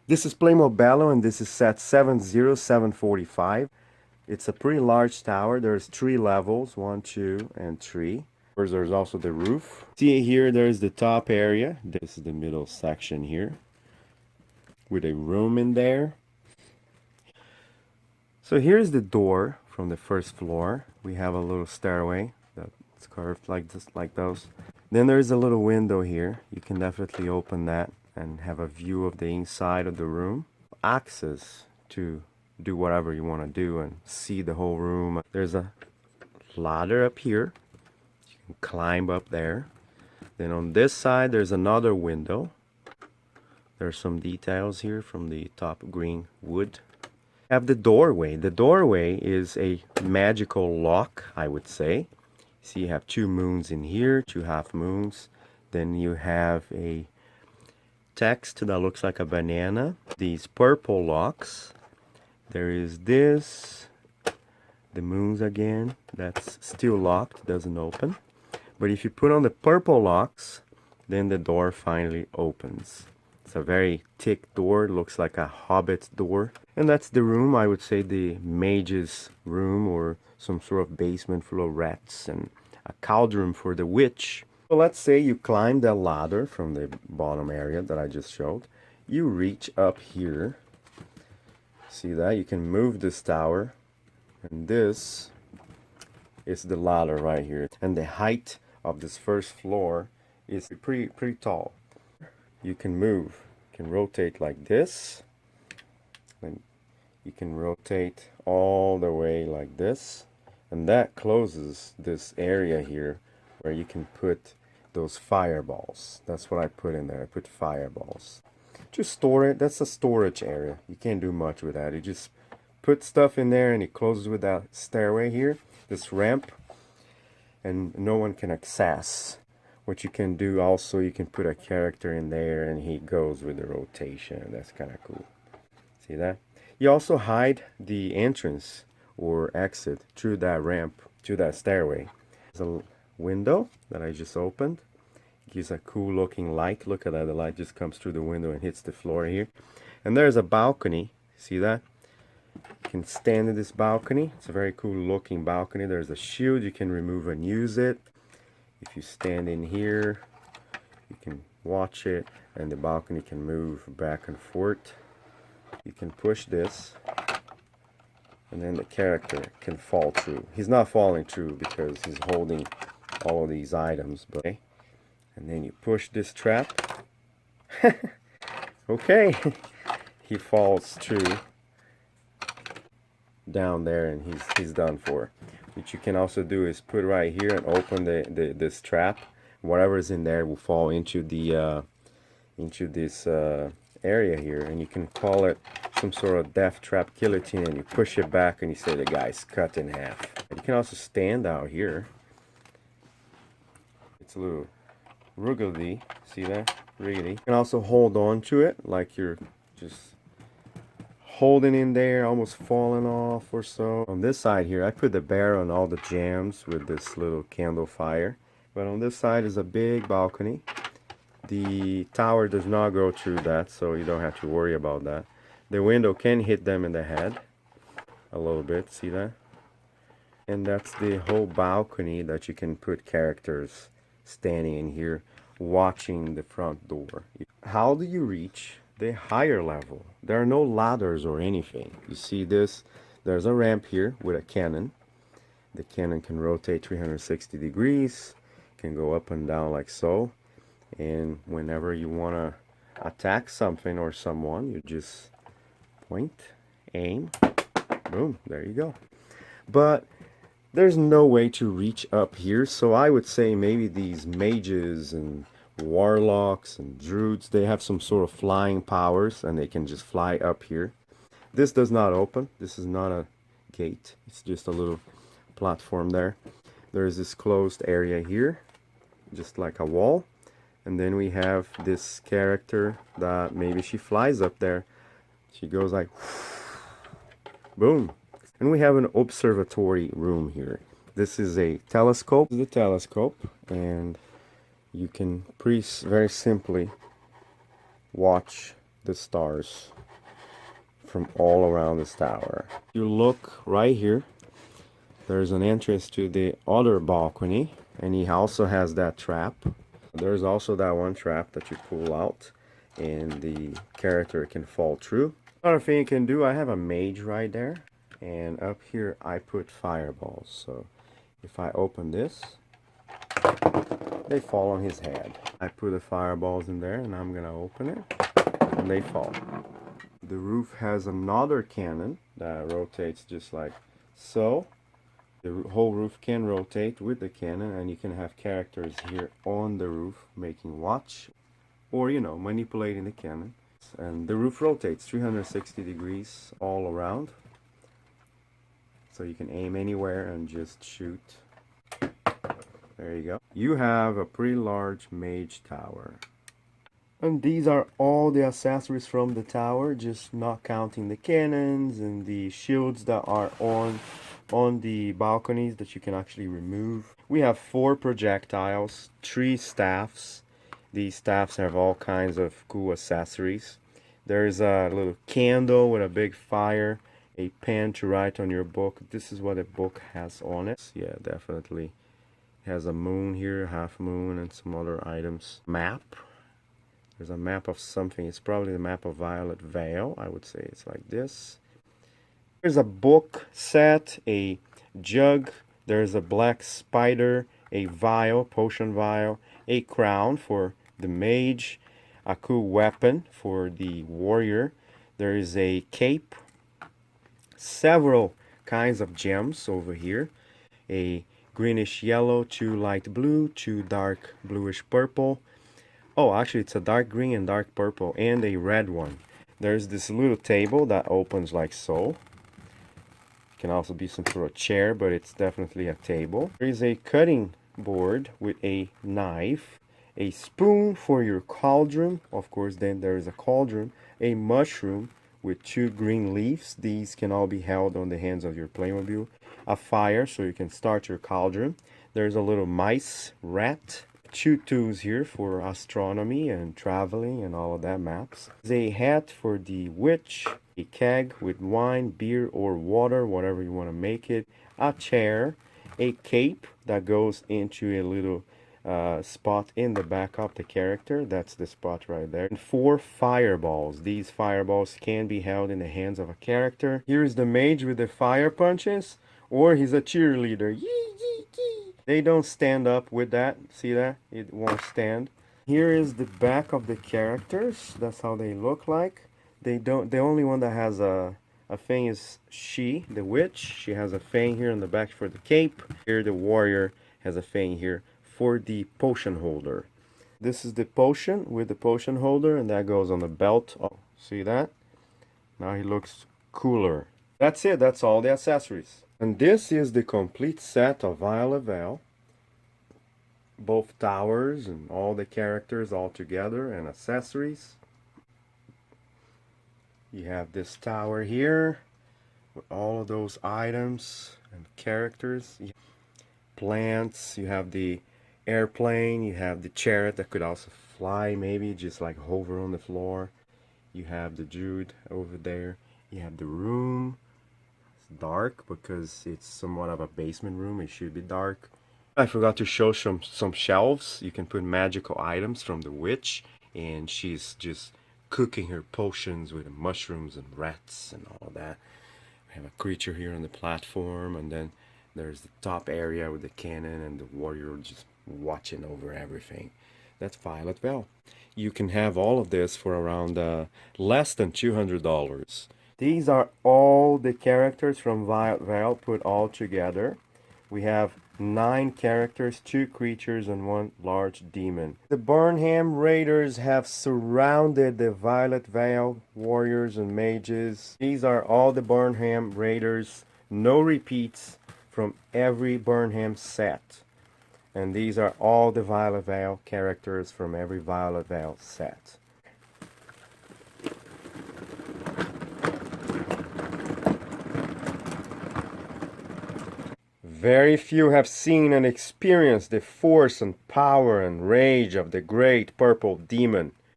This is PlaymoBello and this is set 70745. It's a pretty large tower. There's 3 levels, 1, 2, and 3. There's also the roof. See here, there's the top area. This is the middle section here with a room in there. So here's the door from the first floor. We have a little stairway that's curved like this, like those. Then there's a little window here. You can definitely open that and have a view of the inside of the room. Access to do whatever you want to do and see the whole room. There's a ladder up here. You can climb up there. Then on this side there's another window. There's some details here from the top green wood. Have the doorway. The doorway is a magical lock, I would say. See, you have 2 moons in here, 2 half moons. Then you have a text that looks like a banana. These purple locks. There is this. The moons again. That's still locked, doesn't open. But if you put on the purple locks, then the door finally opens. It's a very thick door, looks like a hobbit door. And that's the room, I would say the mage's room, or some sort of basement full of rats, and a cauldron for the witch. So let's say you climb that ladder from the bottom area that I just showed. You reach up here. See that? You can move this tower. And this is the ladder right here. And the height of this first floor is pretty tall. You can move, you can rotate like this, and you can rotate all the way like this, and that closes this area here where you can put those fireballs. That's what I put in there. I put fireballs to store it. That's a storage area. You can't do much with that. You just put stuff in there and it closes with that stairway here, this ramp, and no one can access. What you can do also, you can put a character in there and he goes with the rotation. That's kind of cool. See that? You also hide the entrance or exit through that ramp, through that stairway. There's a window that I just opened. It gives a cool looking light. Look at that, the light just comes through the window and hits the floor here. And there's a balcony. See that? You can stand in this balcony. It's a very cool looking balcony. There's a shield. You can remove and use it. If you stand in here, you can watch it, and the balcony can move back and forth. You can push this, and then the character can fall through. He's not falling through because he's holding all of these items, but okay. And then you push this trap. Okay, he falls through down there, and he's done for. What you can also do is put right here and open this trap. Whatever is in there will fall into the into this area here, and you can call it some sort of death trap guillotine, and you push it back and you say the guy's cut in half. You can also stand out here. It's a little ruggedy, see that? Riggedy. You can also hold on to it like you're just holding in there, almost falling off or so. On this side here, I put the bear on all the jams with this little candle fire. But on this side is a big balcony. The tower does not go through that, so you don't have to worry about that. The window can hit them in the head a little bit, see that? And that's the whole balcony that you can put characters standing in here watching the front door. How do you reach the higher level? There are no ladders or anything. You see this? There's a ramp here with a cannon. The cannon can rotate 360 degrees, can go up and down like so. And whenever you want to attack something or someone, you just point, aim, boom, there you go. But there's no way to reach up here, so I would say maybe these mages and warlocks and druids, they have some sort of flying powers and they can just fly up here. This does not open. This is not a gate. It's just a little platform there. There's this closed area here, just like a wall. And then we have this character that maybe she flies up there. She goes like, boom. And we have an observatory room here. This is a telescope. This is the telescope, and you can very simply watch the stars from all around this tower. You look right here, there's an entrance to the other balcony, and he also has that trap. There's also that one trap that you pull out and the character can fall through. Another thing you can do, I have a mage right there, and up here I put fireballs. So if I open this, they fall on his head. I put the fireballs in there and I'm gonna open it and they fall. The roof has another cannon that rotates just like so. The whole roof can rotate with the cannon, and you can have characters here on the roof making watch or, you know, manipulating the cannon. And the roof rotates 360 degrees all around, so you can aim anywhere and just shoot. There you go. You have a pretty large mage tower. And these are all the accessories from the tower, just not counting the cannons and the shields that are on the balconies that you can actually remove. We have 4 projectiles, 3 staffs. These staffs have all kinds of cool accessories. There's a little candle with a big fire, a pen to write on your book. This is what a book has on it. Yeah, definitely has a moon here, half moon, and some other items. Map. There's a map of something. It's probably the map of Violet Vale. I would say it's like this. There's a book set, a jug. There's a black spider, a vial, potion vial, a crown for the mage, a cool weapon for the warrior. There is a cape, several kinds of gems over here, a greenish yellow, 2 light blue, 2 dark bluish purple. Oh, actually it's a dark green and dark purple, and a red one. There's this little table that opens like so. It can also be some sort of chair, but it's definitely a table. There is a cutting board with a knife, a spoon for your cauldron. Of course, then there is a cauldron, a mushroom with 2 green leaves. These can all be held on the hands of your Playmobil. A fire so you can start your cauldron. There's a little mice, rat. 2 tools here for astronomy and traveling and all of that, maps. There's a hat for the witch, a keg with wine, beer, or water, whatever you want to make it, a chair, a cape that goes into a little spot in the back of the character. That's the spot right there. And 4 fireballs. These fireballs can be held in the hands of a character. Here's the mage with the fire punches, or he's a cheerleader. Yee, yee, yee. They don't stand up with that. See that? It won't stand. Here is the back of the characters. That's how they look like. They don't. The only one that has a thing is she, the witch. She has a thing here on the back for the cape. Here the warrior has a thing here for the potion holder. This is the potion with the potion holder, and that goes on the belt. Oh, see that? Now he looks cooler. That's it. That's all the accessories. And this is the complete set of Violet Vale. Both towers and all the characters all together and accessories. You have this tower here with all of those items and characters. Plants, you have the airplane, you have the chariot that could also fly, maybe just like hover on the floor. You have the Jude over there. You have the room. Dark because it's somewhat of a basement room. It should be dark. I forgot to show some shelves. You can put magical items from the witch, and she's just cooking her potions with mushrooms and rats and all that. We have a creature here on the platform, and then there's the top area with the cannon and the warrior just watching over everything. That's Violet Vale. You can have all of this for around less than $200. These are all the characters from Violet Vale put all together. We have 9 characters, 2 creatures, and 1 large demon. The Burnham Raiders have surrounded the Violet Vale warriors and mages. These are all the Burnham Raiders. No repeats from every Burnham set. And these are all the Violet Vale characters from every Violet Vale set. Very few have seen and experienced the force and power and rage of the great purple demon.